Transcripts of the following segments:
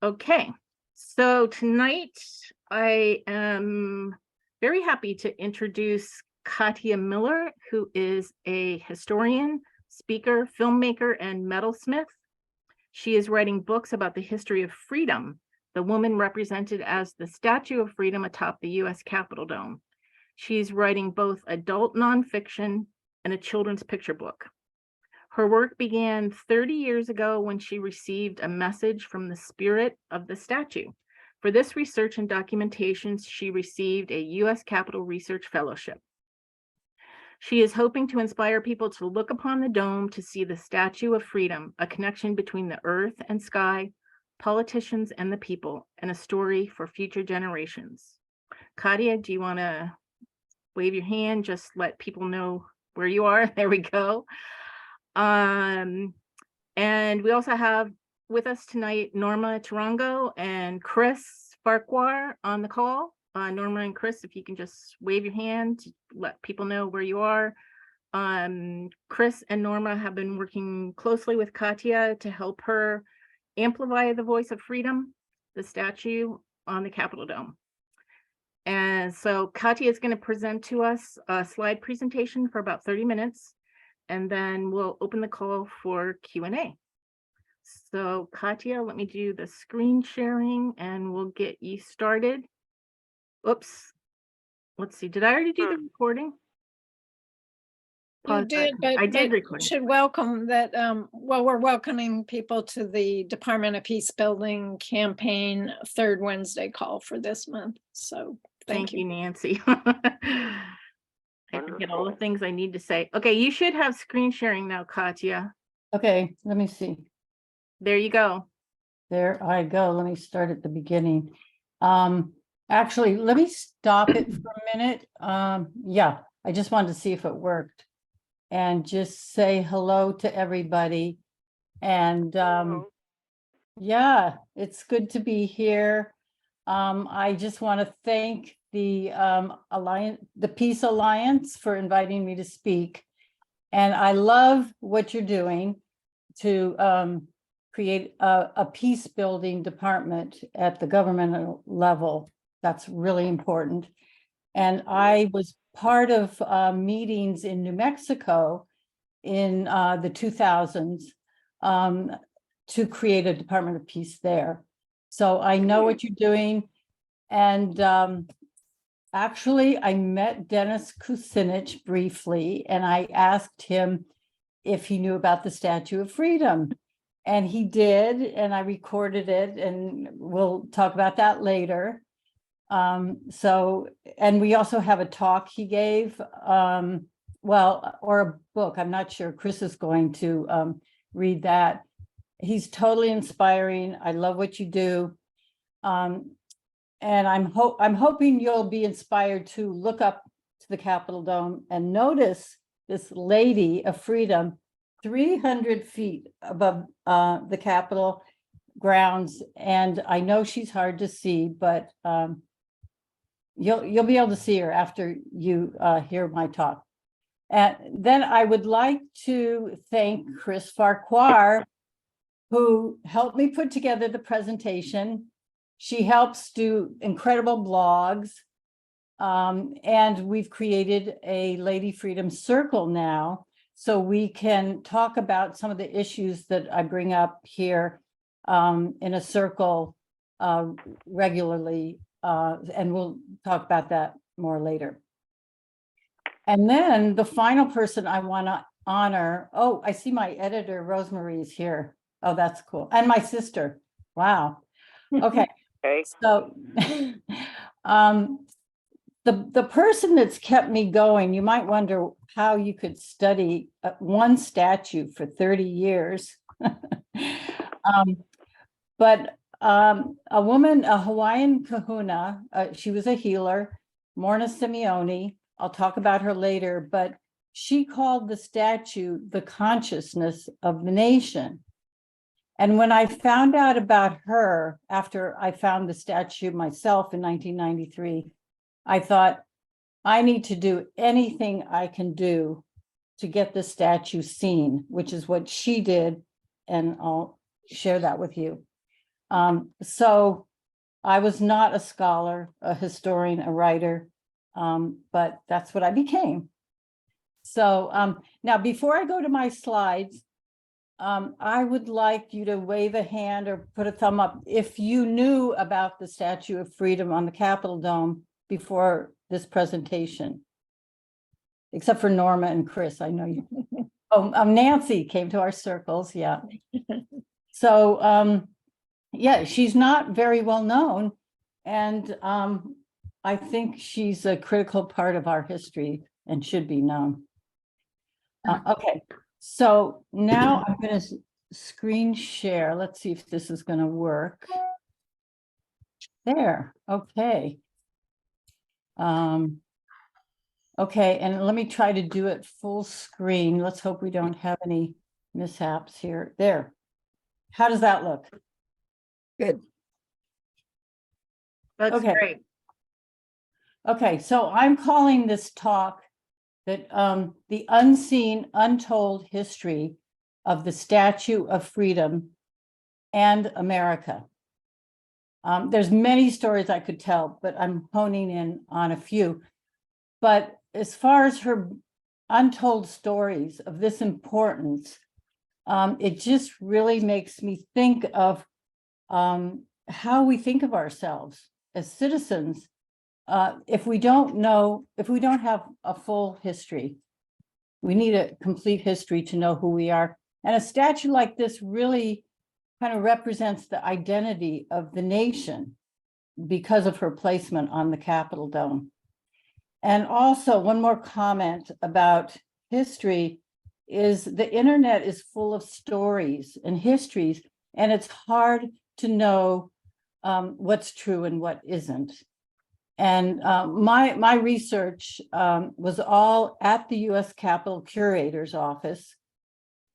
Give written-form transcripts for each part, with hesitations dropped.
Okay, so tonight I am very happy to introduce Katia Miller, who is a historian, speaker, filmmaker, and metalsmith. She is writing books about the history of freedom, the woman represented as the Statue of Freedom atop the US Capitol Dome. She's writing both adult nonfiction and a children's picture book. Her work began 30 years ago when she received a message from the spirit of the statue. For this research and documentation, she received a US Capitol Research Fellowship. She is hoping to inspire people to look upon the dome to see the Statue of Freedom, a connection between the earth and sky, politicians and the people, and a story for future generations. Katia, do you want to wave your hand? Just let people know where you are. There we go. And we also have with us tonight Norma Tarango and Chris Farquhar on the call. Norma and Chris, if you can just wave your hand to let people know where you are. Chris and Norma have been working closely with Katia to help her amplify the voice of freedom, the statue on the Capitol Dome. And so Katia is going to present to us a slide presentation for about 30 minutes. And then we'll open the call for Q&A. So Katia, let me do the screen sharing and we'll get you started. Oops. Let's see. Did I already do the recording? You did, but I did but record. should welcome that. Well, we're welcoming people to the Department of Peace Building campaign third Wednesday call for this month. So thank you, Nancy. I forget all the things I need to say. Okay, you should have screen sharing now, Katia. Okay, let me see. There you go. There I go. Let me start at the beginning. Actually, let me stop it for a minute. Yeah, I just wanted to see if it worked. And just say hello to everybody. And yeah, it's good to be here. I just want to thank the Peace Alliance for inviting me to speak. And I love what you're doing to create a peace building department at the governmental level. That's really important. And I was part of meetings in New Mexico in the 2000s to create a Department of Peace there. So I know what you're doing. And actually, I met Dennis Kucinich briefly, and I asked him if he knew about the Statue of Freedom. And he did, and I recorded it, and we'll talk about that later. And we also have a talk he gave, or a book. I'm not sure. Chris is going to read that. He's totally inspiring. I love what you do. And I'm hoping you'll be inspired to look up to the Capitol Dome and notice this Lady of Freedom 300 feet above the Capitol grounds. And I know she's hard to see, but you'll be able to see her after you hear my talk. And then I would like to thank Chris Farquhar, who helped me put together the presentation. She helps do incredible blogs. And we've created a Lady Freedom Circle now, so we can talk about some of the issues that I bring up here in a circle regularly. And we'll talk about that more later. And then the final person I want to honor. Oh, I see my editor, Rosemary, is here. Oh, that's cool. And my sister. Wow. Okay. So the person that's kept me going, you might wonder how you could study one statue for 30 years. But a woman, a Hawaiian kahuna, she was a healer, Morna Simeone. I'll talk about her later, but she called the statue the consciousness of the nation. And when I found out about her, after I found the statue myself in 1993, I thought, I need to do anything I can do to get the statue seen, which is what she did, and I'll share that with you. So I was not a scholar, a historian, a writer, but that's what I became. So now, before I go to my slides, I would like you to wave a hand or put a thumb up if you knew about the Statue of Freedom on the Capitol Dome before this presentation. Except for Norma and Chris, I know you. Oh, Nancy came to our circles, yeah. So, yeah, she's not very well known, and I think she's a critical part of our history and should be known. Okay, so now I'm going to screen share. Let's see if this is going to work. There, okay. Okay, and let me try to do it full screen. Let's hope we don't have any mishaps here. There. How does that look? Good. That's Okay. great. Okay, so I'm calling this talk that the unseen, untold history of the Statue of Freedom and America. There's many stories I could tell, but I'm honing in on a few. But as far as her untold stories of this importance, it just really makes me think of how we think of ourselves as citizens. If we don't have a full history, we need a complete history to know who we are. And a statue like this really kind of represents the identity of the nation because of her placement on the Capitol Dome. And also, one more comment about history is the internet is full of stories and histories, and it's hard to know what's true and what isn't. And my research was all at the U.S. Capitol Curator's Office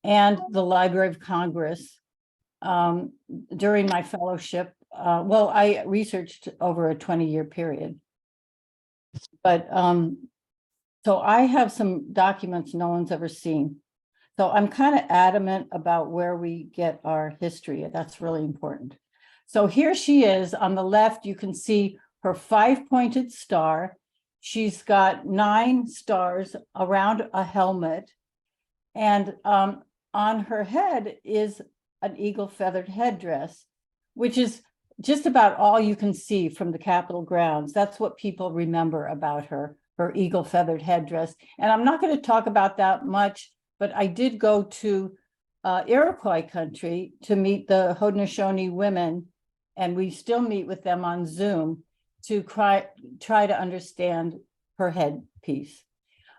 and the Library of Congress during my fellowship. Well, I researched over a 20-year period. But so I have some documents no one's ever seen. So I'm kind of adamant about where we get our history. That's really important. So here she is on the left. You can see her 5-pointed star. She's got 9 stars around a helmet. And on her head is an eagle feathered headdress, which is just about all you can see from the Capitol grounds. That's what people remember about her eagle feathered headdress. And I'm not going to talk about that much, but I did go to Iroquois country to meet the Haudenosaunee women, and we still meet with them on Zoom to try to understand her headpiece.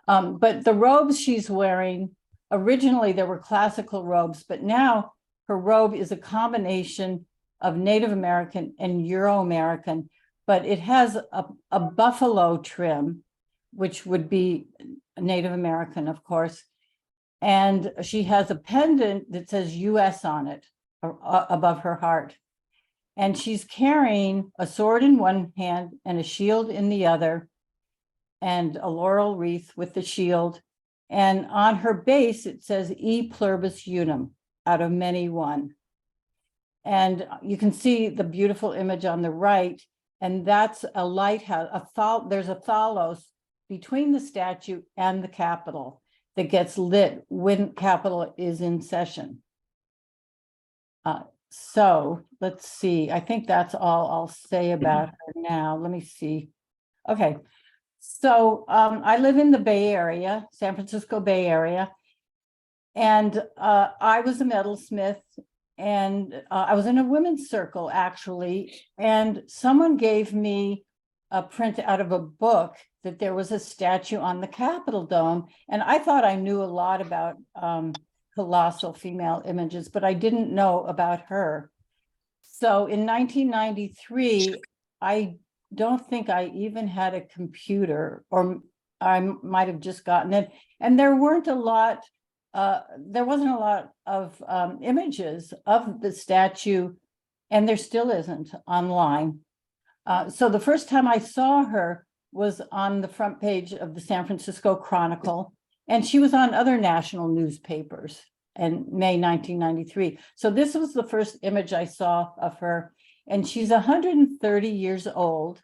But the robes she's wearing, originally there were classical robes, but now her robe is a combination of Native American and Euro-American, but it has a buffalo trim, which would be Native American, of course. And she has a pendant that says US on it above her heart. And she's carrying a sword in one hand and a shield in the other, and a laurel wreath with the shield. And on her base, it says E pluribus unum, out of many one. And you can see the beautiful image on the right, and that's a lighthouse. There's a thalos between the statue and the Capitol that gets lit when Capitol is in session. So let's see. I think that's all I'll say about her now. Let me see. Okay. So I live in the Bay Area, San Francisco Bay Area, and I was a metalsmith. And I was in a women's circle, actually, and someone gave me a print out of a book that there was a statue on the Capitol Dome. And I thought I knew a lot about colossal female images, but I didn't know about her. So in 1993, I don't think I even had a computer, or I might have just gotten it. And there wasn't a lot of images of the statue, and there still isn't online. So the first time I saw her was on the front page of the San Francisco Chronicle, And she was on other national newspapers in May 1993. So this was the first image I saw of her. And she's 130 years old.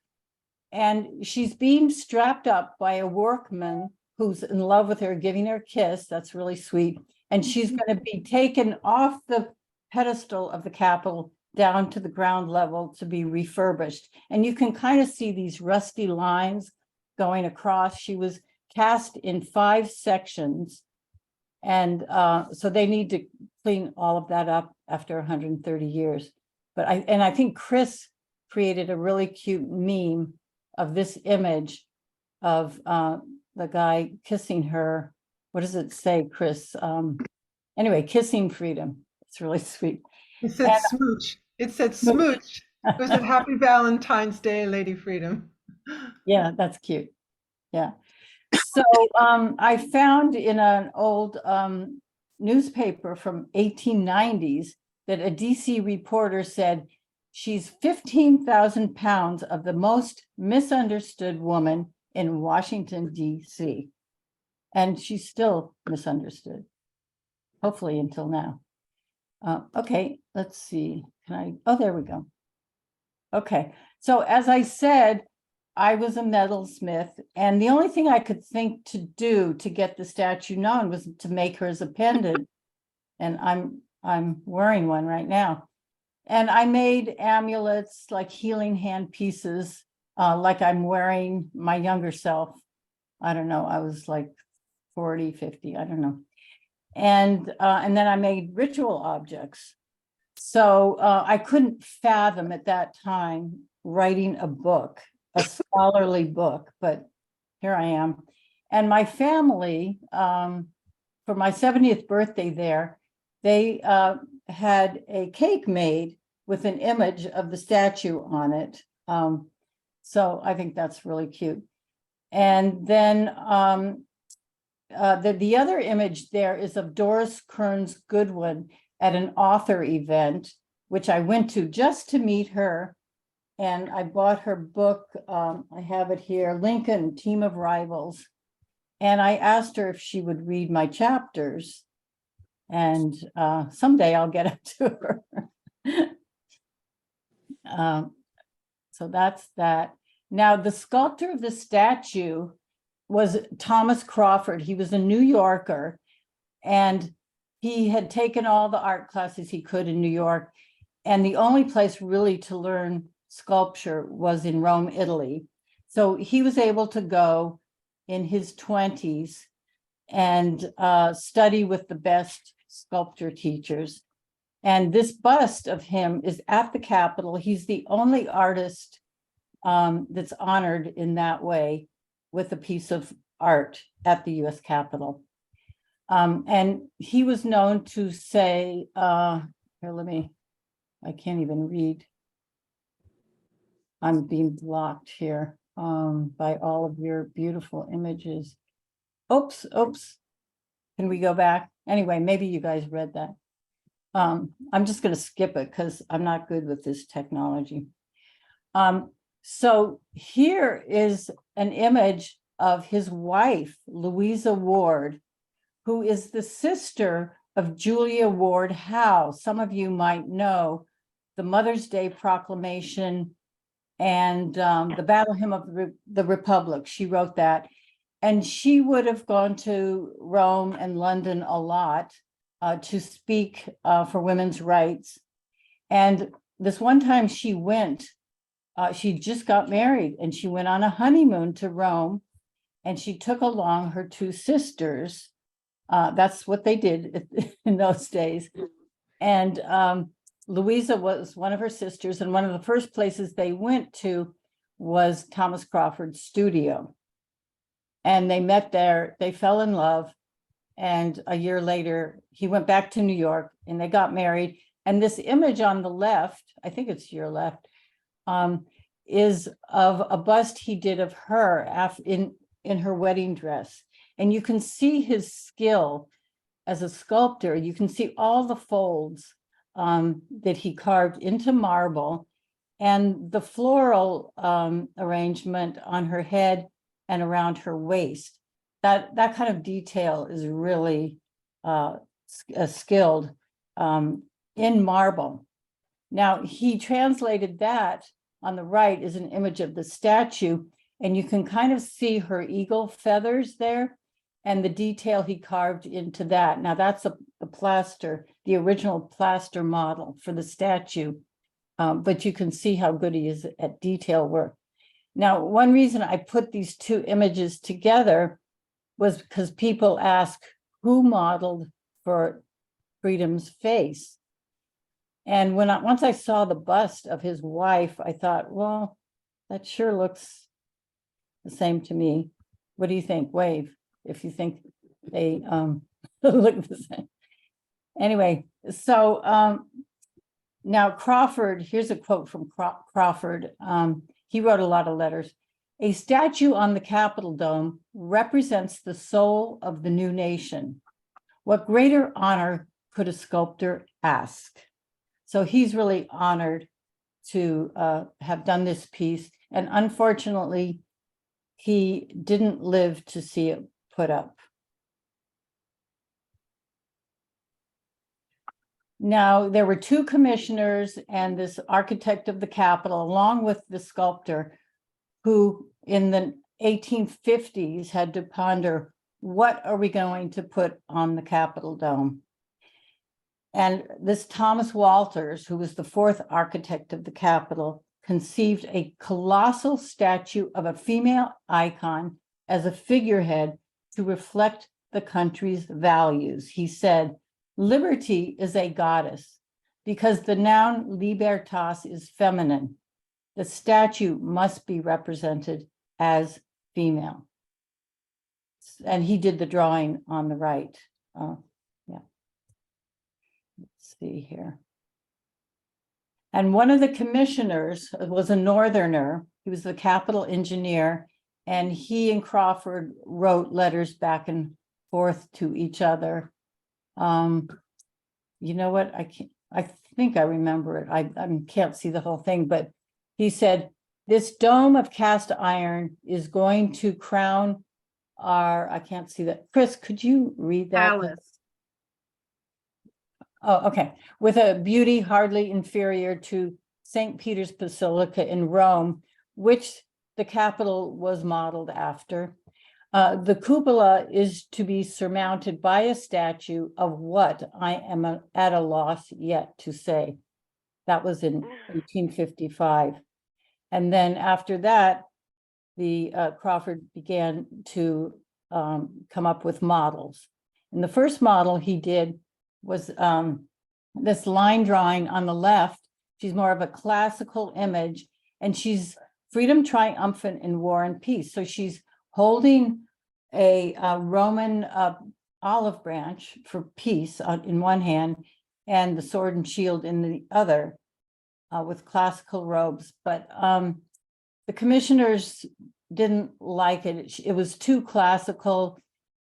And she's being strapped up by a workman who's in love with her, giving her a kiss. That's really sweet. And she's going to be taken off the pedestal of the Capitol down to the ground level to be refurbished. And you can kind of see these rusty lines going across. She was cast in 5 sections. And so they need to clean all of that up after 130 years. But I think Chris created a really cute meme of this image of the guy kissing her. What does it say, Chris? Anyway, kissing freedom. It's really sweet. It said smooch. It said smooch. It was a happy Valentine's Day, Lady Freedom. Yeah, that's cute. Yeah. So I found in an old newspaper from 1890s that a DC reporter said she's 15,000 pounds of the most misunderstood woman in Washington, DC. And she's still misunderstood, hopefully until now. Okay, let's see. Oh, there we go. Okay, so as I said, I was a metalsmith, and the only thing I could think to do to get the statue known was to make her as a pendant. And I'm wearing one right now. And I made amulets, like healing hand pieces, like I'm wearing my younger self. I don't know, I was like 40, 50, I don't know. And then I made ritual objects. So I couldn't fathom at that time writing a book, a scholarly book, but here I am. And my family, for my 70th birthday there, they had a cake made with an image of the statue on it. So I think that's really cute. And then the other image there is of Doris Kearns Goodwin at an author event, which I went to just to meet her. And I bought her book. I have it here, Lincoln, Team of Rivals. And I asked her if she would read my chapters. And someday I'll get it to her. So that's that. Now, the sculptor of the statue was Thomas Crawford. He was a New Yorker, and he had taken all the art classes he could in New York. And the only place really to learn sculpture was in Rome, Italy. So he was able to go in his 20s and study with the best sculpture teachers. And this bust of him is at the Capitol. He's the only artist that's honored in that way with a piece of art at the US Capitol. And he was known to say, here, I can't even read. I'm being blocked here by all of your beautiful images. Oops. Can we go back? Anyway, maybe you guys read that. I'm just going to skip it because I'm not good with this technology. So here is an image of his wife, Louisa Ward, who is the sister of Julia Ward Howe. Some of you might know the Mother's Day Proclamation and the Battle Hymn of the Republic. She wrote that. And she would have gone to Rome and London a lot to speak for women's rights. And this one time she went, she just got married and she went on a honeymoon to Rome, and she took along her 2 sisters. That's what they did in those days. And Louisa was one of her sisters, and one of the first places they went to was Thomas Crawford's studio. And they met there, they fell in love. And a year later, he went back to New York and they got married. And this image on the left, I think it's your left, is of a bust he did of her in her wedding dress. And you can see his skill as a sculptor. You can see all the folds that he carved into marble, and the floral arrangement on her head and around her waist. that kind of detail is really skilled in marble. Now, he translated that on the right is an image of the statue, and you can kind of see her eagle feathers there and the detail he carved into that. Now, that's the plaster, the original plaster model for the statue, but you can see how good he is at detail work. Now, one reason I put these two images together was because people ask who modeled for Freedom's face. And once I saw the bust of his wife, I thought, well, that sure looks the same to me. What do you think? Wave if you think they look the same. Anyway, so now Crawford, here's a quote from Crawford. He wrote a lot of letters. A statue on the Capitol dome represents the soul of the new nation. What greater honor could a sculptor ask? So he's really honored to have done this piece. And unfortunately, he didn't live to see it put up. Now, there were two commissioners and this architect of the Capitol, along with the sculptor, who in the 1850s had to ponder, what are we going to put on the Capitol dome? And this Thomas Walters, who was the fourth architect of the Capitol, conceived a colossal statue of a female icon as a figurehead to reflect the country's values. He said, liberty is a goddess because the noun libertas is feminine. The statue must be represented as female. And he did the drawing on the right. Yeah. Let's see here. And one of the commissioners was a Northerner. He was the Capitol engineer, and he and Crawford wrote letters back and forth to each other. You know what? I think I remember it. I can't see the whole thing, but he said, this dome of cast iron is going to crown our, I can't see that. Chris, could you read that? Alice. Oh, okay. With a beauty hardly inferior to St. Peter's Basilica in Rome, which the Capitol was modeled after. The cupola is to be surmounted by a statue of what I am at a loss yet to say. That was in 1855. And then after that, the Crawford began to come up with models. And the first model he did was this line drawing on the left. She's more of a classical image, and she's freedom triumphant in war and peace. So she's holding a Roman olive branch for peace in one hand, and the sword and shield in the other, with classical robes. But the commissioners didn't like it. It was too classical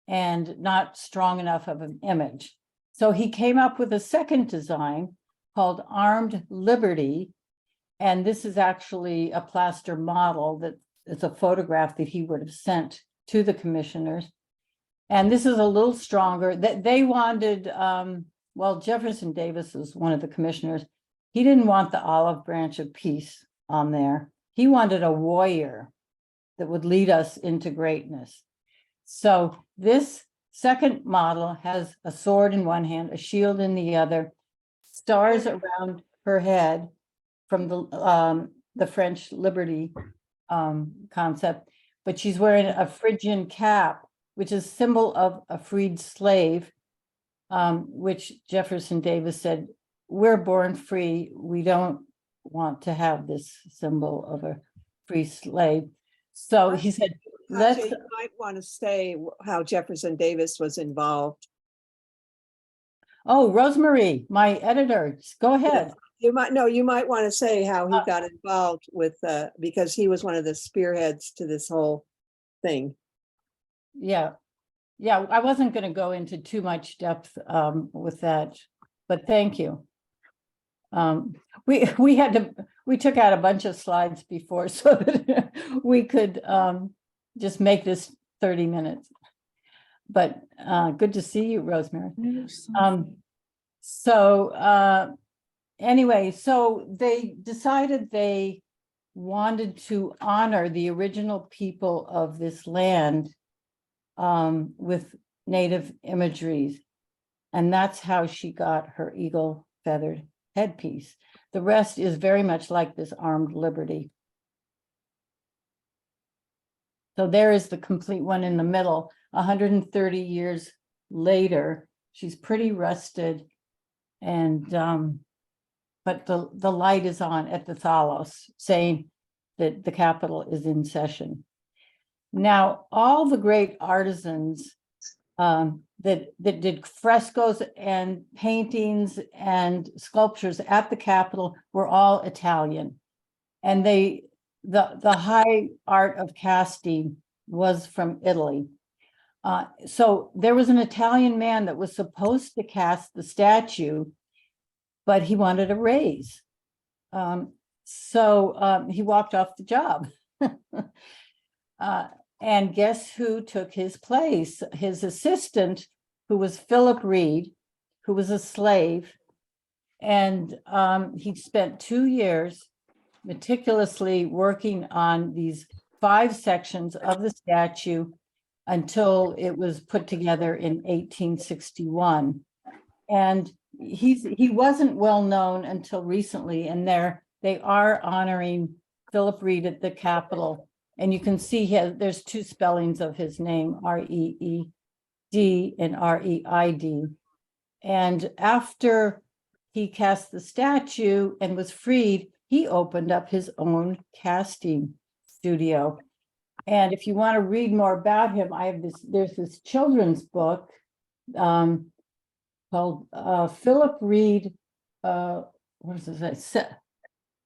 and not strong enough of an image. So he came up with a second design called Armed Liberty. And this is actually a plaster model that is a photograph that he would have sent to the commissioners. And this is a little stronger. That they wanted, well, Jefferson Davis was one of the commissioners. He didn't want the olive branch of peace on there. He wanted a warrior that would lead us into greatness. So this second model has a sword in one hand, a shield in the other, stars around her head from the French liberty concept, but she's wearing a Phrygian cap, which is symbol of a freed slave, which Jefferson Davis said, we're born free. We don't want to have this symbol of a free slave. So he said, Katya, you might want to say how Jefferson Davis was involved. Oh, Rosemary, my editor, go ahead. You might want to say how he got involved with, because he was one of the spearheads to this whole thing. Yeah, I wasn't going to go into too much depth with that, but thank you. We took out a bunch of slides before so that we could just make this 30 minutes. But good to see you, Rosemary. So anyway, so they decided they wanted to honor the original people of this land with native imageries. And that's how she got her eagle feathered headpiece. The rest is very much like this armed liberty. So there is the complete one in the middle, 130 years later. She's pretty rusted, and but the light is on at the Thalos, saying that the Capitol is in session. Now, all the great artisans that did frescoes and paintings and sculptures at the Capitol were all Italian, and the high art of casting was from Italy. So there was an Italian man that was supposed to cast the statue, but he wanted a raise. So he walked off the job. And guess who took his place? His assistant, who was Philip Reed, who was a slave. And he spent 2 years meticulously working on these 5 sections of the statue until it was put together in 1861. And he wasn't well known until recently, and they are honoring Philip Reed at the Capitol. And you can see there's 2 spellings of his name, R-E-E-D and R-E-I-D. And after he cast the statue and was freed, he opened up his own casting studio. And if you want to read more about him, there's this children's book called Philip Reed, what does it say?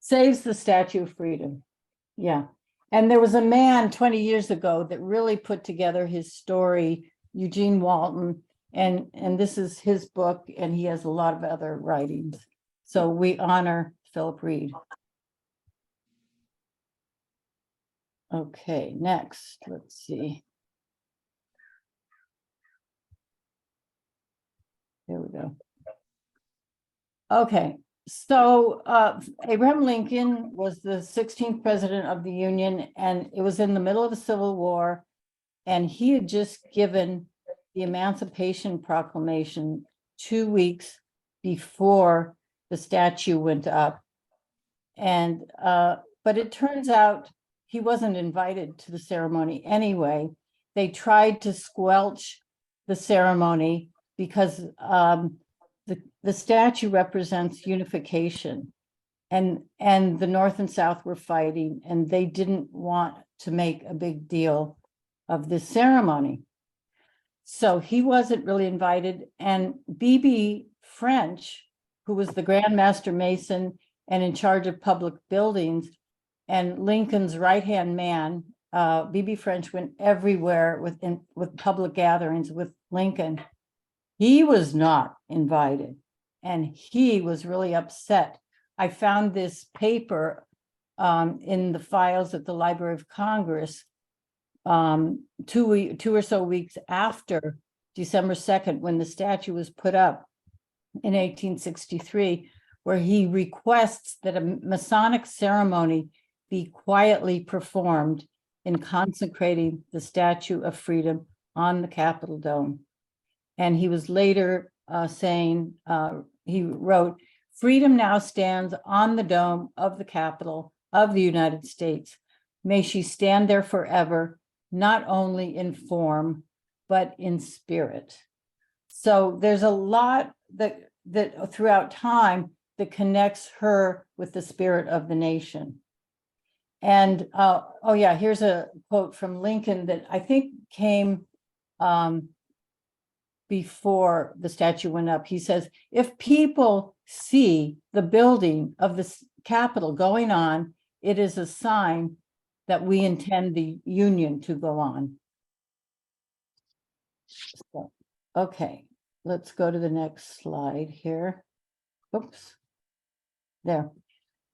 Saves the Statue of Freedom. Yeah. And there was a man 20 years ago that really put together his story, Eugene Walton, and this is his book, and he has a lot of other writings. So we honor Philip Reed. Okay, next, let's see. There we go. Okay, so Abraham Lincoln was the 16th president of the Union, and it was in the middle of the Civil War, and he had just given the Emancipation Proclamation 2 weeks before the statue went up. And but it turns out he wasn't invited to the ceremony anyway. They tried to squelch the ceremony because the statue represents unification, and the North and South were fighting, and they didn't want to make a big deal of this ceremony. So he wasn't really invited, and B.B. French, who was the Grand Master Mason and in charge of public buildings, and Lincoln's right-hand man, B.B. French went everywhere with public gatherings with Lincoln. He was not invited, and he was really upset. I found this paper in the files at the Library of Congress 2 or so weeks after December 2nd, when the statue was put up in 1863, where he requests that a Masonic ceremony be quietly performed in consecrating the Statue of Freedom on the Capitol Dome. And he was later saying, he wrote, "Freedom now stands on the dome of the Capitol of the United States. May she stand there forever, not only in form, but in spirit." So there's a lot that throughout time that connects her with the spirit of the nation. And oh yeah, here's a quote from Lincoln that I think came before the statue went up. He says, "If people see the building of the Capitol going on, it is a sign that we intend the Union to go on." So, okay, let's go to the next slide here. Oops, there.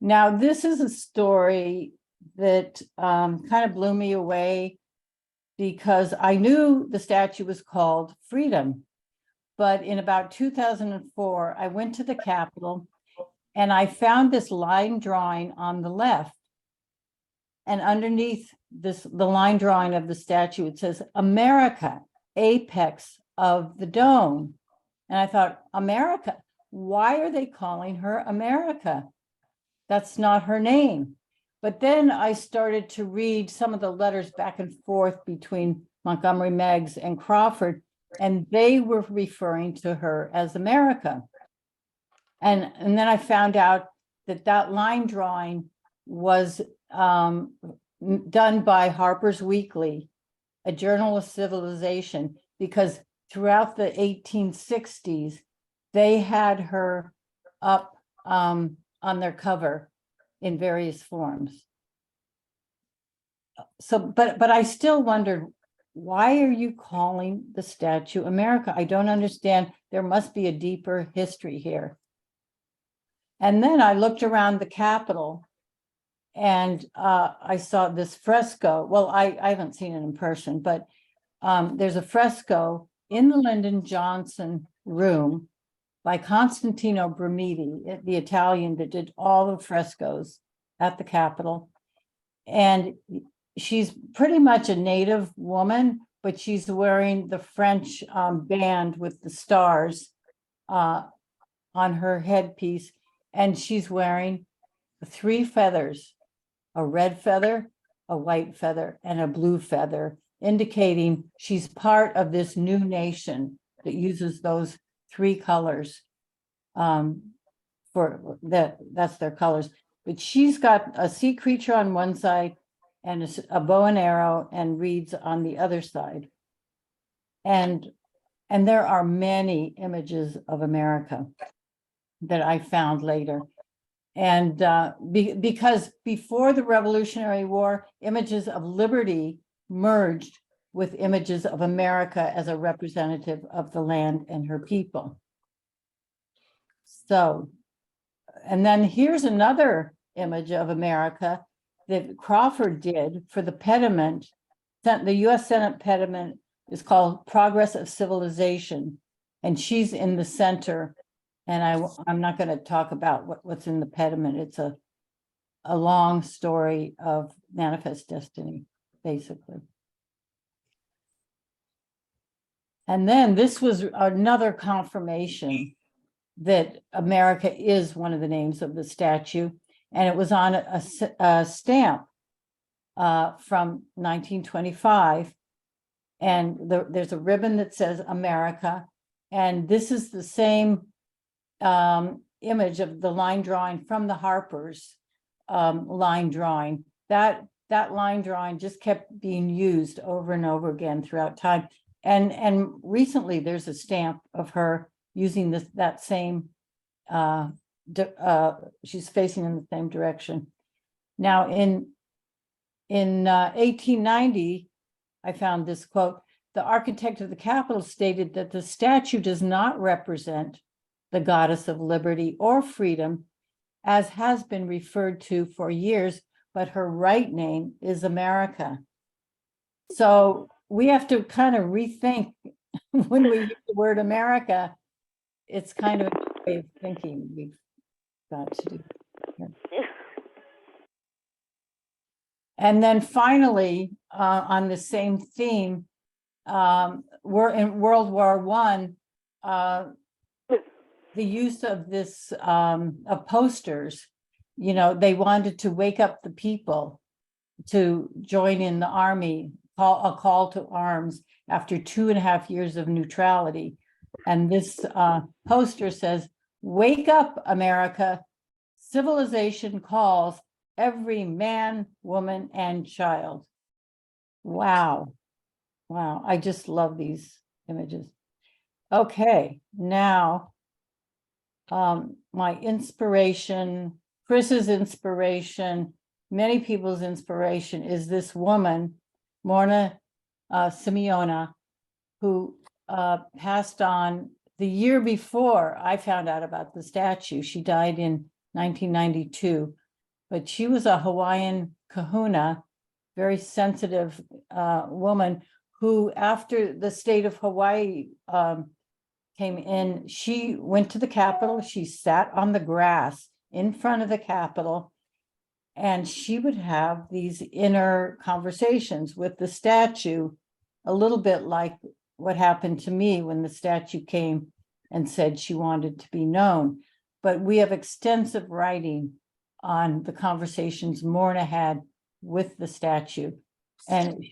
Now, this is a story that kind of blew me away. because I knew the statue was called Freedom. But in about 2004, I went to the Capitol and I found this line drawing on the left. And underneath the line drawing of the statue, it says, America, apex of the dome. And I thought, America, why are they calling her America? That's not her name. But then I started to read some of the letters back and forth between Montgomery Meigs and Crawford, and they were referring to her as America. And then I found out that that line drawing was done by Harper's Weekly, a journal of civilization, because throughout the 1860s, they had her up on their cover in various forms. So, but I still wondered, why are you calling the statue America? I don't understand. There must be a deeper history here. And then I looked around the Capitol and I saw this fresco. Well, I haven't seen it in person, but there's a fresco in the Lyndon Johnson room by Constantino Brumidi, the Italian that did all the frescoes at the Capitol. And she's pretty much a native woman, but she's wearing the French band with the stars on her headpiece. And she's wearing 3 feathers, a red feather, a white feather, and a blue feather, indicating she's part of this new nation that uses those 3 colors for that's their colors. But she's got a sea creature on one side and a bow and arrow and reeds on the other side. And there are many images of America that I found later. And because before the Revolutionary War, images of liberty merged with images of America as a representative of the land and her people. So, and then here's another image of America that Crawford did for the pediment. The US Senate pediment is called Progress of Civilization, and she's in the center. And I'm not going to talk about what's in the pediment. It's a long story of manifest destiny, basically. And then this was another confirmation that America is one of the names of the statue. And it was on a stamp from 1925. And there's a ribbon that says America. And this is the same image of the line drawing from the Harper's line drawing. That line drawing just kept being used over and over again throughout time. And recently there's a stamp of her using that same, she's facing in the same direction. Now in 1890, I found this quote: the architect of the Capitol stated that the statue does not represent the goddess of liberty or freedom, as has been referred to for years, but her right name is America. So we have to kind of rethink when we use the word America. It's kind of a way of thinking we've got to do. And then finally, on the same theme, we're in World War I. The use of this of posters, they wanted to wake up the people to join in the army, a call to arms after 2.5 years of neutrality. And this poster says, "Wake up, America. Civilization calls every man, woman, and child." Wow. Wow. I just love these images. Okay, now my inspiration, Chris's inspiration, many people's inspiration is this woman, Morna Simeona, who passed on the year before I found out about the statue. She died in 1992, but she was a Hawaiian kahuna very sensitive woman who, after the state of Hawaii came in, she went to the Capitol, she sat on the grass in front of the Capitol, and she would have these inner conversations with the statue, a little bit like what happened to me when the statue came and said she wanted to be known. But we have extensive writing on the conversations Morna had with the statue. And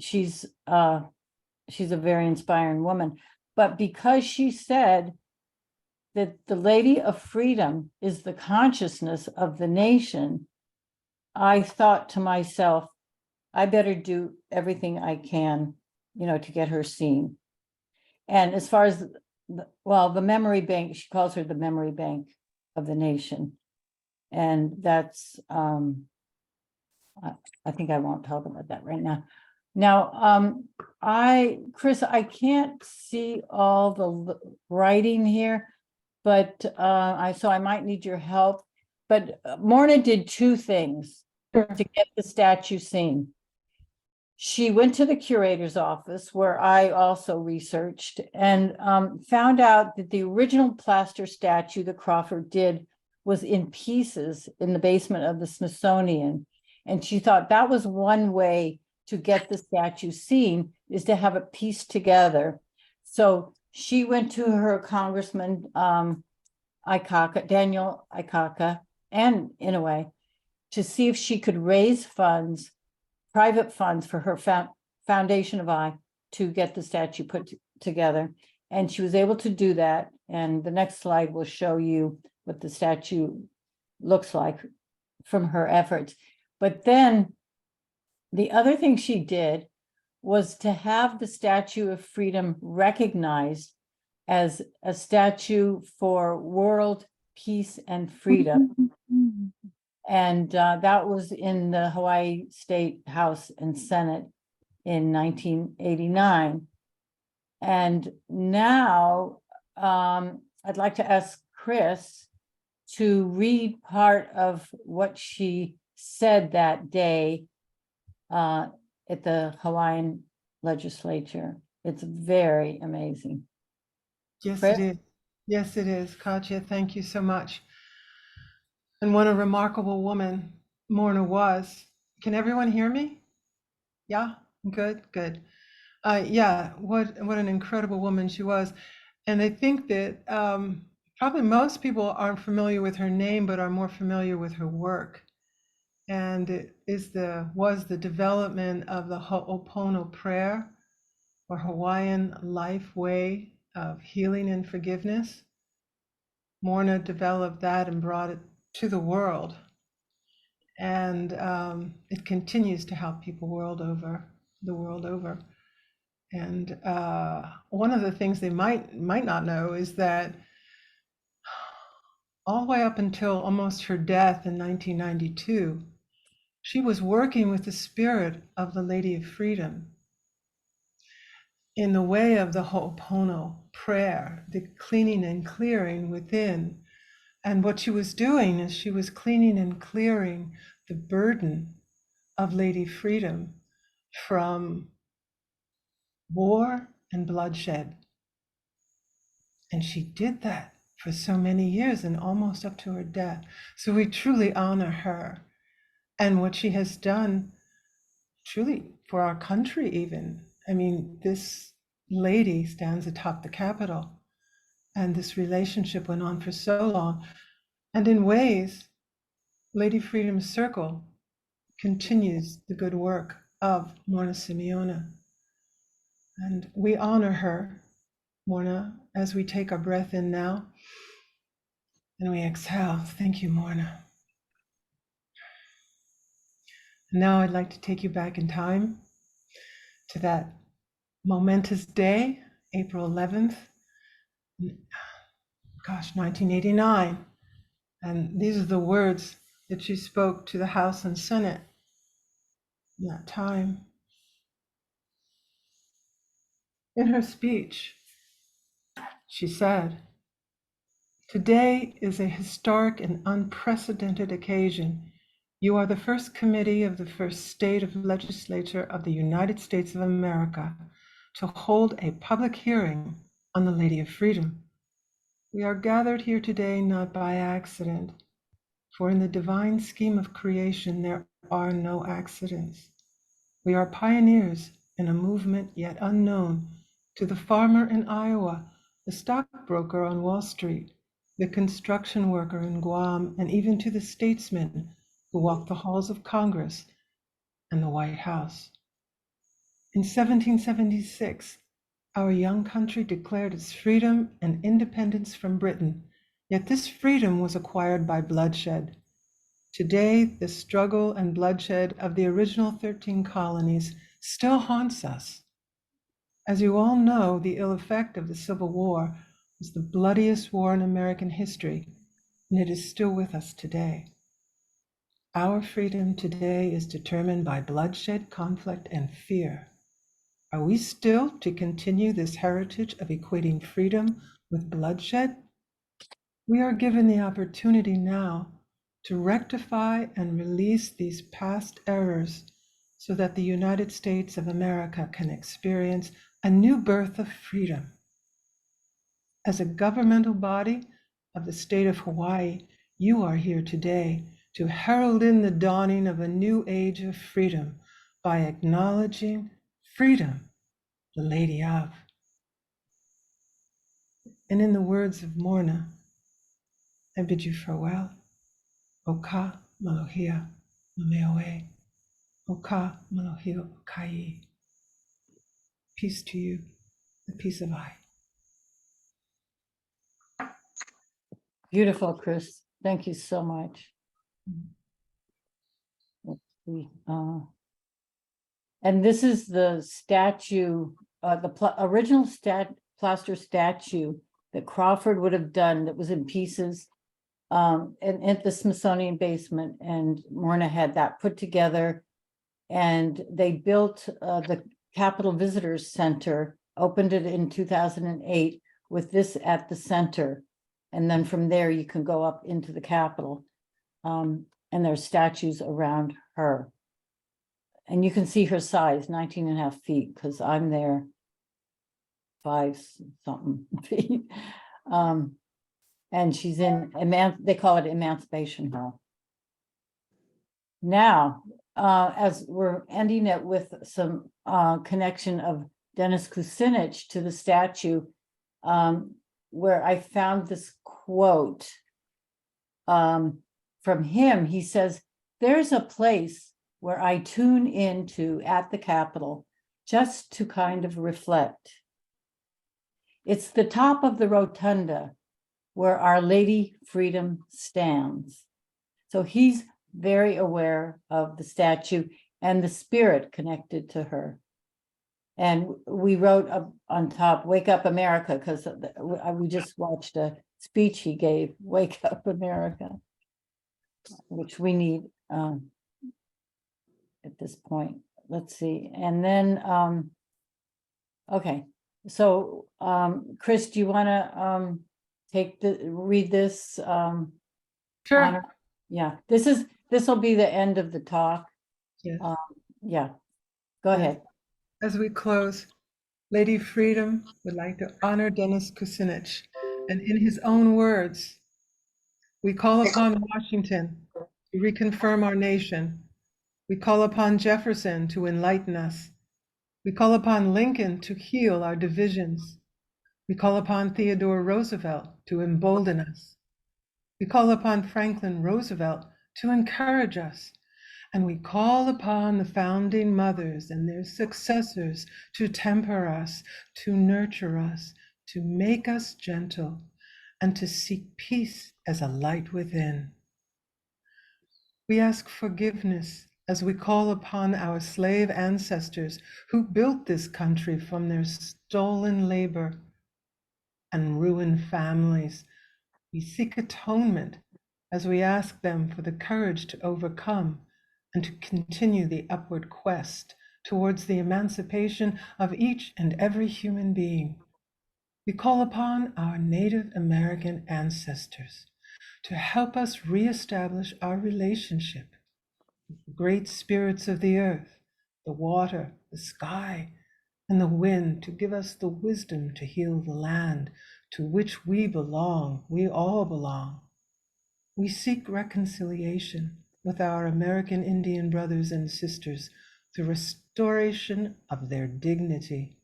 she's a very inspiring woman. But because she said that the Lady of Freedom is the consciousness of the nation, I thought to myself, I better do everything I can, to get her seen. And as far as, the memory bank, she calls her the memory bank of the nation. And that's, I think I won't talk about that right now. Now, Chris, I can't see all the writing here, but so I might need your help. But Morna did two things to get the statue seen. She went to the curator's office, where I also researched, and found out that the original plaster statue that Crawford did was in pieces in the basement of the Smithsonian. And she thought that was one way to get the statue seen, is to have it pieced together. So she went to her Congressman Daniel Ikaka, and Inouye, to see if she could raise funds, private funds, for her Foundation of I to get the statue put together. And she was able to do that. And the next slide will show you what the statue looks like from her efforts. But then the other thing she did was to have the Statue of Freedom recognized as a statue for world peace and freedom. And that was in the Hawaii State House and Senate in 1989. And now I'd like to ask Chris to read part of what she said that day at the Hawaiian legislature. It's very amazing. Yes, Chris? it is. Yes, it is. Katya, thank you so much. And what a remarkable woman Morna was. Can everyone hear me? Yeah, good. Yeah, what an incredible woman she was. And I think that probably most people aren't familiar with her name, but are more familiar with her work. And it was the development of the Ho'opono prayer, or Hawaiian life way of healing and forgiveness. Morna developed that and brought it to the world. And it continues to help people the world over. And one of the things they might not know is that all the way up until almost her death in 1992, she was working with the spirit of the Lady of Freedom in the way of the Ho'opono prayer, the cleaning and clearing within. And what she was doing is she was cleaning and clearing the burden of Lady Freedom from war and bloodshed. And she did that for so many years, and almost up to her death. So we truly honor her and what she has done truly for our country even. I mean, this lady stands atop the Capitol, and this relationship went on for so long. And in ways, Lady Freedom's Circle continues the good work of Morna Simeona. And we honor her, Morna, as we take our breath in now and we exhale. Thank you, Morna. And now I'd like to take you back in time to that momentous day, April 11th, 1989. And these are the words that she spoke to the House and Senate in that time. In her speech, she said, "Today is a historic and unprecedented occasion You are the first committee of the first state of legislature of the United States of America to hold a public hearing on the Lady of Freedom. We are gathered here today not by accident, for in the divine scheme of creation there are no accidents. We are pioneers in a movement yet unknown to the farmer in Iowa, the stockbroker on Wall Street, the construction worker in Guam, and even to the statesmen who walk the halls of Congress and the White House. In 1776, our young country declared its freedom and independence from Britain, yet this freedom was acquired by bloodshed. Today, the struggle and bloodshed of the original 13 colonies still haunts us. As you all know, the ill effect of the Civil War was the bloodiest war in American history, and it is still with us today. Our freedom today is determined by bloodshed, conflict, and fear. Are we still to continue this heritage of equating freedom with bloodshed? We are given the opportunity now to rectify and release these past errors so that the United States of America can experience a new birth of freedom. As a governmental body of the state of Hawaii, you are here today to herald in the dawning of a new age of freedom by acknowledging freedom, the Lady of. And in the words of Morna, I bid you farewell. Oka malohia mameoe. Oka malohio kai. Peace to you, the peace of I. Beautiful, Chris. Thank you so much. Let's see. And this is the statue, the original plaster statue that Crawford would have done that was in pieces and at the Smithsonian basement, and Morna had that put together. And they built the Capitol Visitors Center, opened it in 2008 with this at the center. And then from there, you can go up into the Capitol. And there's statues around her. And you can see her size, 19.5 feet, because I'm there 5 something feet. And she's in, they call it Emancipation Hall. Now, as we're ending it with some connection of Dennis Kucinich to the statue, where I found this quote from him. He says, "There's a place where I tune into at the Capitol just to kind of reflect. It's the top of the rotunda where Our Lady Freedom stands." So he's very aware of the statue and the spirit connected to her. And we wrote up on top, "Wake Up America," because we just watched a speech he gave, "Wake Up America," which we need at this point. Let's see. And then, okay. So, Chris, do you want to read this? Sure. Honor? Yeah, this will be the end of the talk. Yes. Yeah, go ahead. As we close, Lady Freedom would like to honor Dennis Kucinich. And in his own words, we call upon Washington to reconfirm our nation. We call upon Jefferson to enlighten us. We call upon Lincoln to heal our divisions. We call upon Theodore Roosevelt to embolden us. We call upon Franklin Roosevelt to encourage us. And we call upon the founding mothers and their successors to temper us, to nurture us, to make us gentle, and to seek peace as a light within. We ask forgiveness as we call upon our slave ancestors who built this country from their stolen labor and ruined families. We seek atonement as we ask them for the courage to overcome and to continue the upward quest towards the emancipation of each and every human being. We call upon our Native American ancestors to help us reestablish our relationship the great spirits of the earth, the water, the sky, and the wind to give us the wisdom to heal the land to which we belong, we all belong. We seek reconciliation with our American Indian brothers and sisters through restoration of their dignity.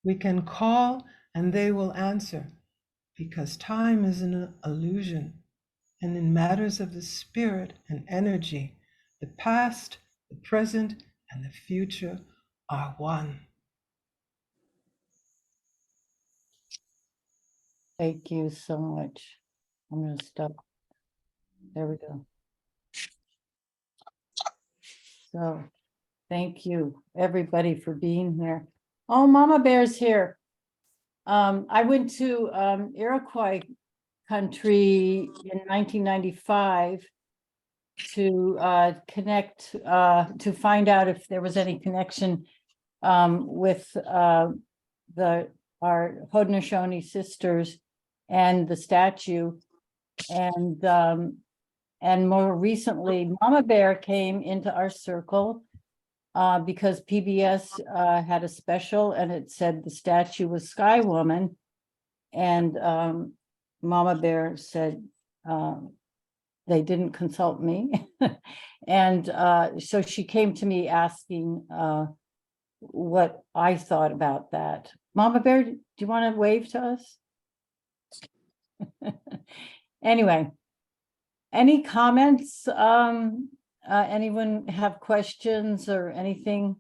We can call and they will answer because time is an illusion. And in matters of the spirit and energy, the past, the present, and the future are one. Thank you so much. I'm gonna stop. There we go. So, thank you, everybody, for being here. Oh, Mama Bear's here. I went to Iroquois country in 1995 to connect, to find out if there was any connection with our Haudenosaunee sisters and the statue. And more recently, Mama Bear came into our circle because PBS had a special and it said the statue was Sky Woman. And Mama Bear said they didn't consult me. And so she came to me asking what I thought about that. Mama Bear, do you want to wave to us? Anyway, any comments? Anyone have questions or anything?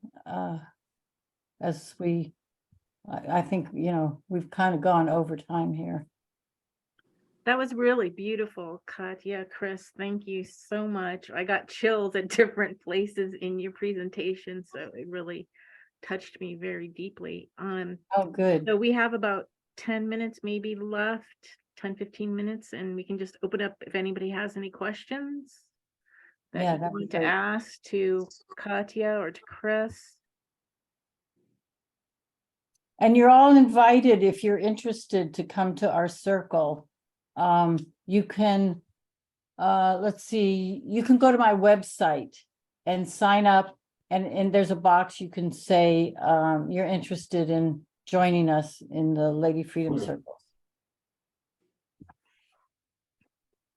As I think, we've kind of gone over time here. That was really beautiful, Katya, Chris. Thank you so much. I got chills at different places in your presentation, so it really touched me very deeply. Oh, good. So we have about 10 minutes maybe left, 10, 15 minutes, and we can just open up if anybody has any questions that Yeah, you that'd be want to great. ask to Katya or to Chris. And you're all invited if you're interested to come to our circle. You can, let's see, you can go to my website and sign up, and there's a box you can say you're interested in joining us in the Lady Freedom Circle.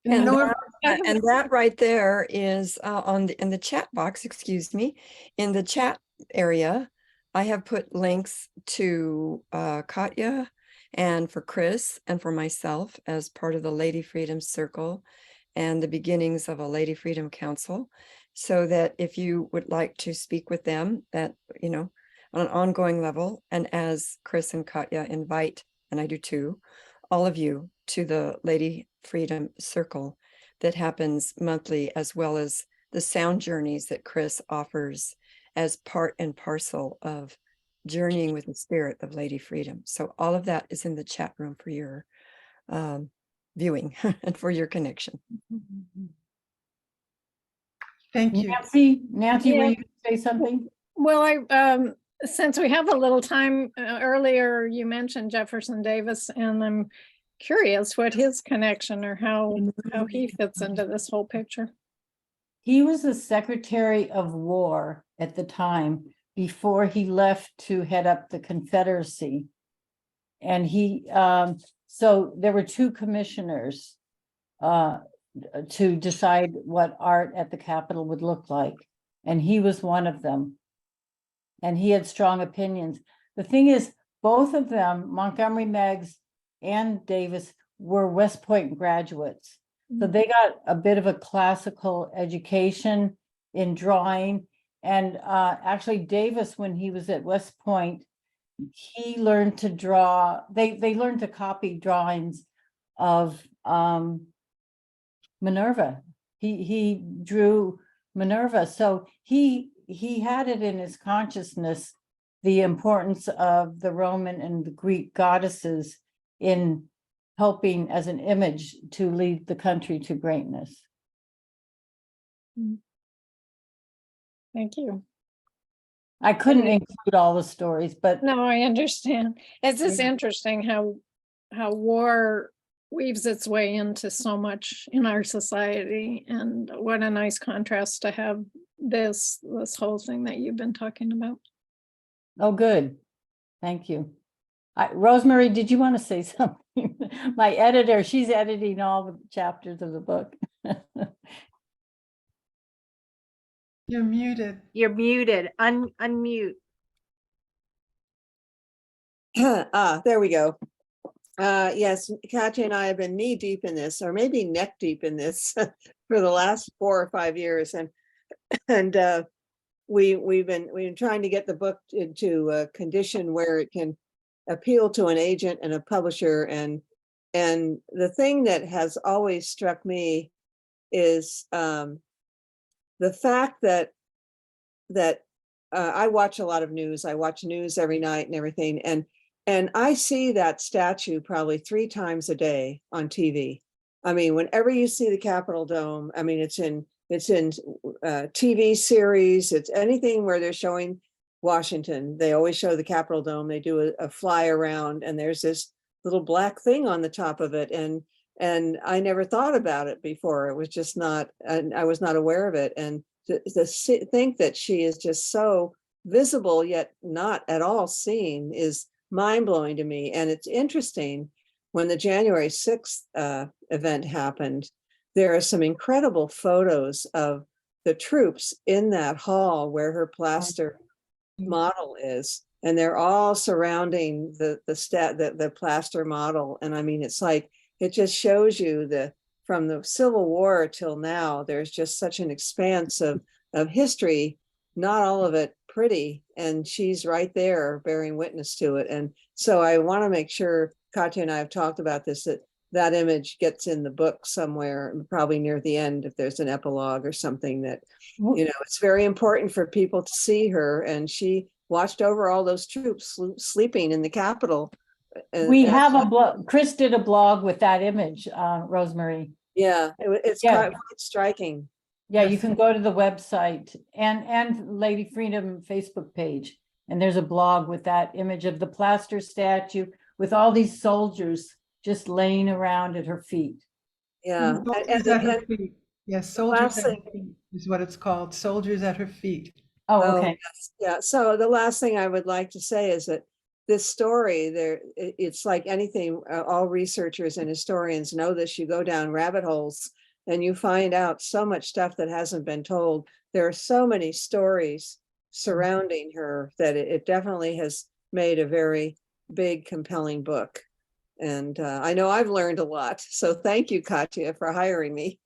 And Norm, and that right there is in the chat box, excuse me, in the chat area, I have put links to Katya and for Chris and for myself as part of the Lady Freedom Circle and the beginnings of a Lady Freedom Council, so that if you would like to speak with them, that, on an ongoing level, and as Chris and Katya invite, and I do too, all of you to the Lady Freedom Circle that happens monthly, as well as the sound journeys that Chris offers as part and parcel of journeying with the spirit of Lady Freedom. So all of that is in the chat room for your viewing and for your connection. thank you. Nancy, Yeah. will you say something? Well, since we have a little time, earlier you mentioned Jefferson Davis, and I'm curious what his connection or how he fits into this whole picture. He was the Secretary of War at the time before he left to head up the Confederacy. And so there were two commissioners to decide what art at the Capitol would look like. And he was one of them. And he had strong opinions. The thing is, both of them, Montgomery Meigs and Davis, were West Point graduates. So they got a bit of a classical education in drawing. And actually Davis, when he was at West Point, he learned to draw, they learned to copy drawings of Minerva. He drew Minerva. So he had it in his consciousness, the importance of the Roman and the Greek goddesses in helping as an image to lead the country to greatness. Thank you. I couldn't include all the stories, but No, I understand. It's just Yeah. interesting how war weaves its way into so much in our society. And what a nice contrast to have this whole thing that you've been talking about. Oh, good. Thank you. Rosemary, did you want to say something? My editor, she's editing all the chapters of the book. You're muted. You're muted. Unmute. There we go. Yes, Katya and I have been knee deep in this, or maybe neck deep in this for the last 4 or 5 years. And we've been trying to get the book into a condition where it can appeal to an agent and a publisher. And the thing that has always struck me is the fact that I watch a lot of news. I watch news every night and everything. And I see that statue probably 3 times a day on TV. I mean, whenever you see the Capitol Dome, I mean, it's in TV series, it's anything where they're showing Washington. They always show the Capitol Dome. They do a fly around, and there's this little black thing on the top of it. And I never thought about it before. It was just not, I was not aware of it. And to think that she is just so visible yet not at all seen is mind-blowing to me. And it's interesting, when the January 6th event happened, there are some incredible photos of the troops in that hall where her plaster model is, and they're all surrounding the plaster model. And I mean, it's like, it just shows you from the Civil War till now, there's just such an expanse of history, not all of it pretty, and she's right there bearing witness to it. And so I want to make sure, Katya and I have talked about this, that image gets in the book somewhere, probably near the end, if there's an epilogue or something, that, you know, it's very important for people to see her. And she watched over all those troops sleeping in the Capitol. We have a blog. Chris did a blog with that image, Rosemary. Yeah, it's quite striking. Yeah, you can go to the website and Lady Freedom Facebook page, and there's a blog with that image of the plaster statue with all these soldiers just laying around at her feet. Yeah. Soldiers at her feet. Yes, soldiers at her thing- feet is what it's called. Soldiers at her feet. Oh, okay. yes. Yeah. So the last thing I would like to say is that this story, it's like anything, all researchers and historians know this. You go down rabbit holes and you find out so much stuff that hasn't been told. There are so many stories surrounding her that it definitely has made a very big, compelling book. And I know I've learned a lot. So thank you, Katya, for hiring me.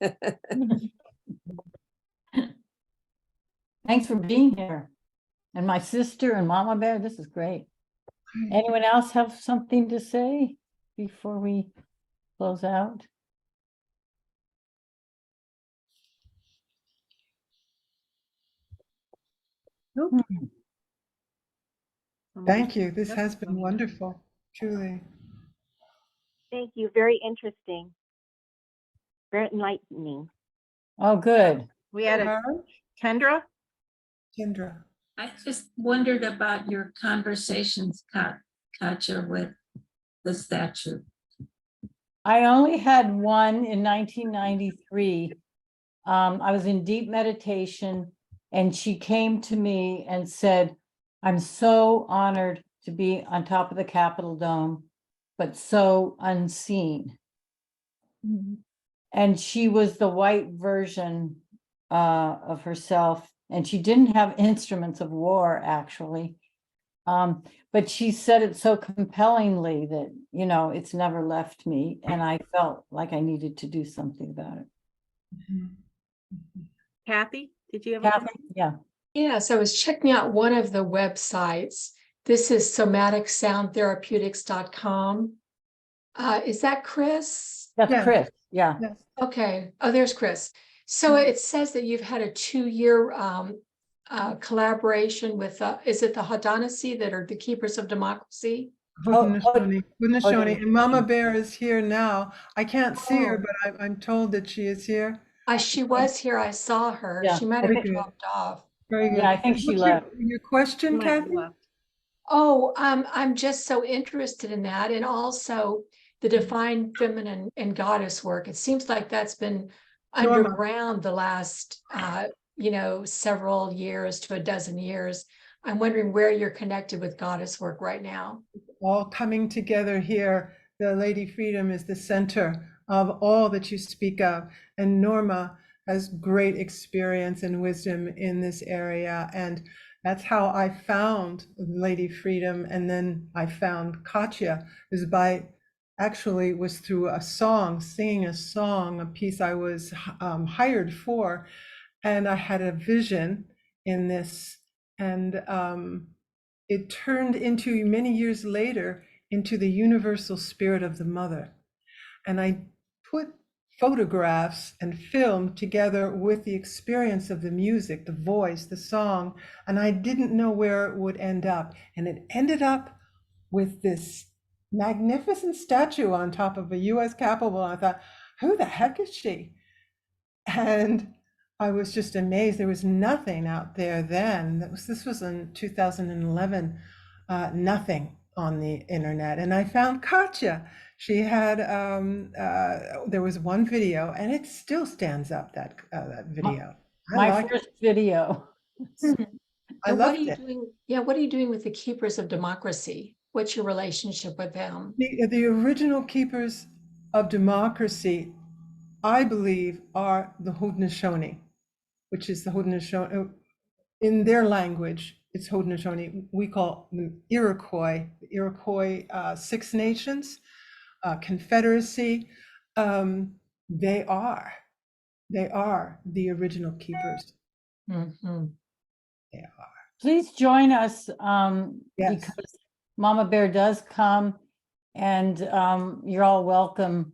Thanks for being here. And my sister and Mama Bear, this is great. Anyone else have something to say before we close out? Nope. Thank you. This Yep. has been wonderful, truly. Thank you. Very interesting. Very enlightening. Oh, good. We had a Karen? Kendra. Kendra. I just wondered about your conversations, Katja, with the statue. I only had one in 1993. I was in deep meditation and she came to me and said, I'm so honored to be on top of the Capitol Dome, but so unseen. And she was the white version of herself. And she didn't have instruments of war, actually. But she said it so compellingly that, you know, it's never left me. And I felt like I needed to do something about it. Kathy, did you have a Kathy, yeah. Yes, I was checking out one of the websites. This is somaticsoundtherapeutics.com. Is that Chris? That's Yeah. Chris, yeah. Yes. Okay. Oh, there's Chris. So it says that you've had a 2-year collaboration with, is it the Haudenosaunee that are the keepers of democracy? Haudenosaunee. And Mama Bear is here now. I can't see her, but I'm told that she is here. She was here. I saw her. Yeah, She might very have good. dropped off. Very good. Yeah, I think she What's left. your question, Might have Kathy? left. Oh, I'm just so interested in that. And also, the divine feminine and goddess work. It seems like that's been Norma. underground the last, several years to a dozen years. I'm wondering where you're connected with goddess work right now. All coming together here. The Lady Freedom is the center of all that you speak of. And Norma has great experience and wisdom in this area. And that's how I found Lady Freedom. And then I found Katya is was through a song, singing a song, a piece I was hired for. And I had a vision in this. And it turned into, many years later, into the universal spirit of the mother. And I put photographs and film together with the experience of the music, the voice, the song, and I didn't know where it would end up. And it ended up with this magnificent statue on top of a US Capitol. I thought, who the heck is she? And I was just amazed. There was nothing out there then. This was in 2011, nothing on the internet. And I found Katya. She had, there was one video, and it still stands up, that video. I My like first video. it. I And what are loved you it. doing? Yeah, what are you doing with the Keepers of Democracy? What's your relationship with them? The original keepers of democracy, I believe, are the Haudenosaunee, which is the Haudenosaunee. In their language, it's Haudenosaunee. We call them Iroquois, the Iroquois Six Nations, Confederacy. They are the original keepers. Mhm. They are. Please join us Yes. because Mama Bear does come, and you're all welcome,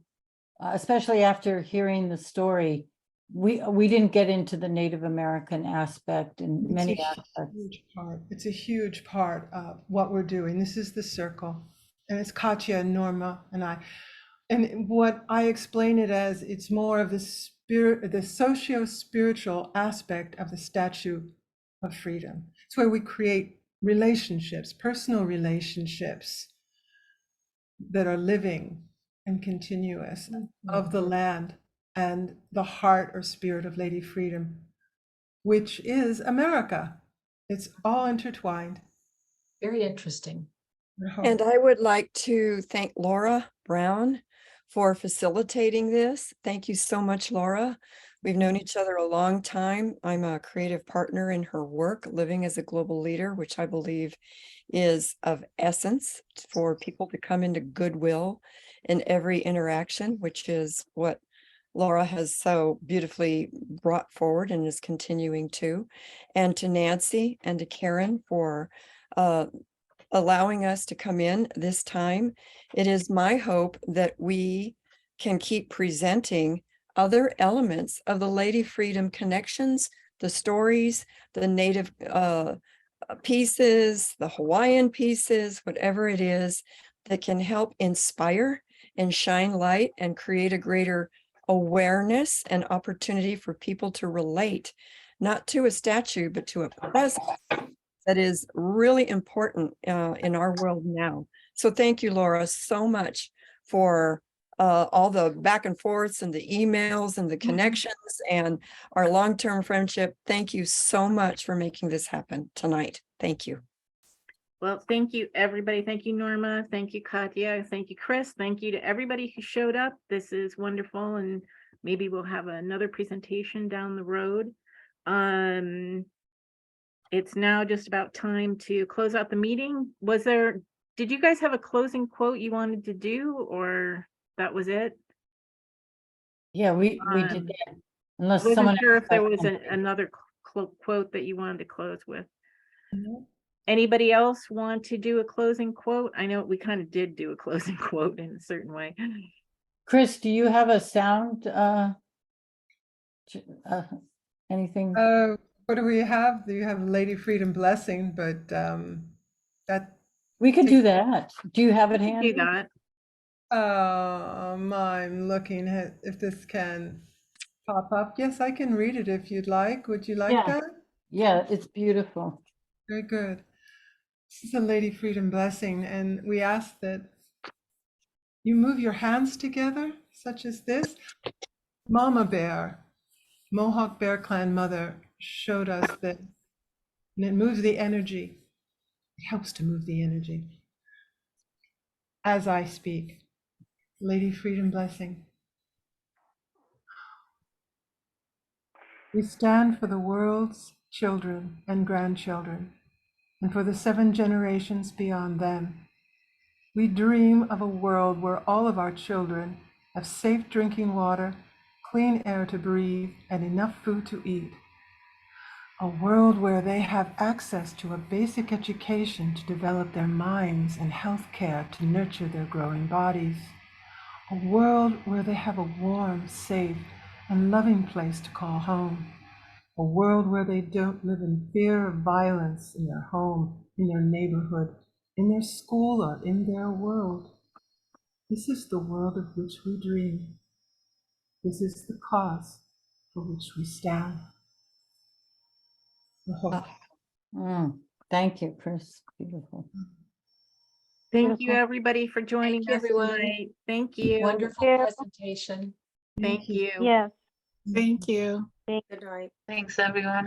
especially after hearing the story. We didn't get into the Native American aspect in many It's a aspects. huge part. It's a huge part of what we're doing. This is the circle, and it's Katya and Norma and I. And what I explain it as, it's more of the spirit, the socio-spiritual aspect of the Statue of Freedom. It's where we create relationships, personal relationships that are living and continuous of the land and the heart or spirit of Lady Freedom, which is America. It's all intertwined. Very interesting. And I would like to thank Laura Brown for facilitating this. Thank you so much, Laura. We've known each other a long time. I'm a creative partner in her work, Living as a Global Leader, which I believe is of essence for people to come into goodwill in every interaction, which is what Laura has so beautifully brought forward and is continuing to. And to Nancy and to Karen for allowing us to come in this time. It is my hope that we can keep presenting other elements of the Lady Freedom connections, the stories, the Native pieces, the Hawaiian pieces, whatever it is that can help inspire and shine light and create a greater awareness and opportunity for people to relate, not to a statue, but to a presence that is really important in our world now. So thank you, Laura, so much for all the back and forths and the emails and the connections and our long-term friendship. Thank you so much for making this happen tonight. Thank you. Well, thank you, everybody. Thank you, Norma. Thank you, Katya. Thank you, Chris. Thank you to everybody who showed up. This is wonderful, and maybe we'll have another presentation down the road. It's now just about time to close out the meeting. Did you guys have a closing quote you wanted to do, or that was it? Yeah, we did that. I Unless wasn't someone sure else if there has was something. another quote that you wanted to close with. No. Anybody else want to do a closing quote? I know we kind of did do a closing quote in a certain way. Chris, do you have a sound? Anything? What do we have? You have Lady Freedom Blessing, but that We could do that. Do you have it Do handy? that. I'm looking at if this can pop up. Yes, I can read it if you'd like. Would you like Yeah. that? Yeah, it's beautiful. Very good. This is a Lady Freedom Blessing, and we ask that You move your hands together, such as this. Mama Bear, Mohawk Bear Clan mother, showed us that. And it moves the energy. It helps to move the energy. As I speak, Lady Freedom Blessing. We stand for the world's children and grandchildren, and for the 7 generations beyond them. We dream of a world where all of our children have safe drinking water, clean air to breathe, and enough food to eat. A world where they have access to a basic education to develop their minds and health care to nurture their growing bodies. A world where they have a warm, safe, and loving place to call home. A world where they don't live in fear of violence in their home, in their neighborhood, in their school, or in their world. This is the world of which we dream. This is the cause for which we stand. Mahalo. Thank you, Chris. Beautiful. Thank you, Beautiful. everybody, for joining you, us everyone. tonight. Thank you. Wonderful Yeah. presentation. Thank you. Yes. Thank you. Good night. Thanks, everyone.